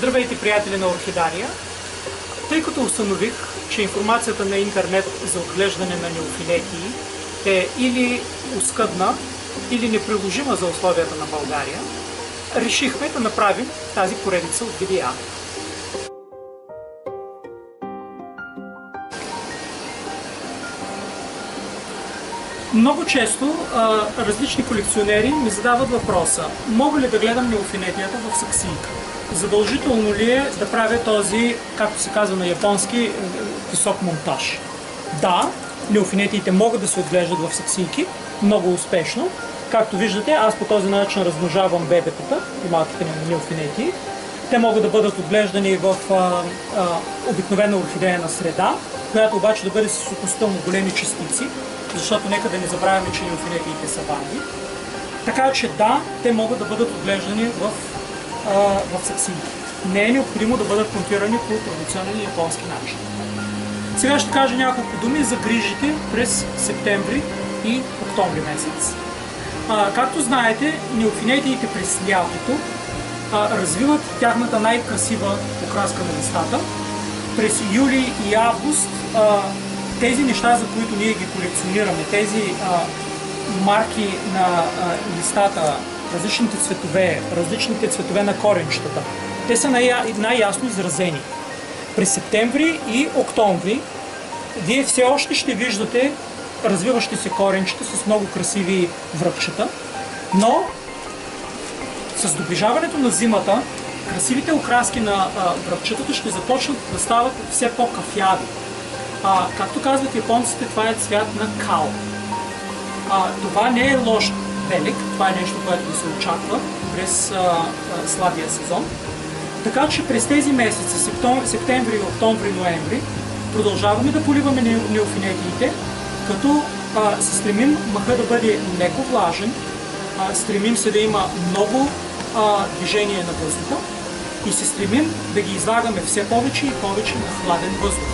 Здравейте, приятели на Орхидария! Тъй като установих, че информацията на интернет за отглеждане на неофилетии е или оскъдна, или неприложима за условията на България, решихме да направим тази поредица от видеа. Много често различни колекционери ми задават въпроса: мога ли да гледам неофилетията в саксийка? Задължително ли е да правя този, както се казва на японски, висок монтаж? Да, неофилетиите могат да се отглеждат в саксийки много успешно. Както виждате, аз по този начин размножавам бебетата и малките неофилетии. Те могат да бъдат отглеждани в обикновена орхидейна среда, която обаче да бъде с относително големи частици, защото нека да не забравяме, че неофилетиите са ванни. Така че да, те могат да бъдат отглеждани в саксийки. Не е необходимо да бъдат монтирани по традиционен японски начин. Сега ще кажа няколко думи за грижите през септември и октомври месец. Както знаете, неофилетиите през лятото развиват тяхната най-красива окраска на листата. През юли и август тези неща, за които ние ги колекционираме, тези марки на листата, различните цветове на коренчетата, те са най-ясно изразени. През септември и октомври вие все още ще виждате развиващи се коренчета с много красиви връхчета, но с доближаването на зимата красивите окраски на връхчетата ще започнат да стават все по-кафяви. Както казват японците, това е цвят на као. Това не е лош белег, това е нещо, което да се очаква през слабия сезон. Така че през тези месеци, септември, октомври, ноември, продължаваме да поливаме неофилетиите, като се стремим маха да бъде леко влажен, стремим се да има много движение на въздуха и се стремим да ги излагаме все повече и повече на хладен въздух.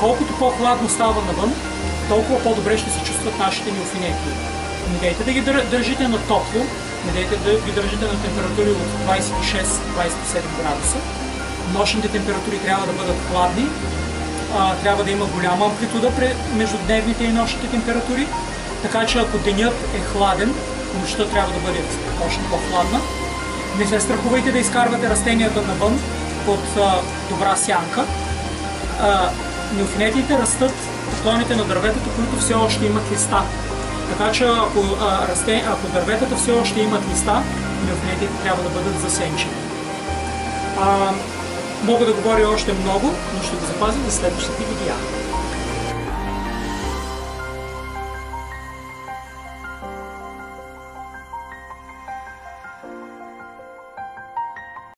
Колкото по-хладно става навън, толкова по-добре ще се чувстват нашите неофилетии. Не дейте да ги държите на топло, не дейте да ги държите на температури от 26-27 градуса. Нощните температури трябва да бъдат хладни, трябва да има голяма амплитуда между дневните и нощните температури, така че ако денят е хладен, нощта трябва да бъде още по-хладна. Не се страхувайте да изкарвате растенията навън под добра сянка. Неофилетиите растат в клоните на дърветата, които все още имат листа. Така че ако дърветата все още имат листа, неофилетиите трябва да бъдат засенчени. Мога да говоря още много, но ще го запазим за следващите видеа.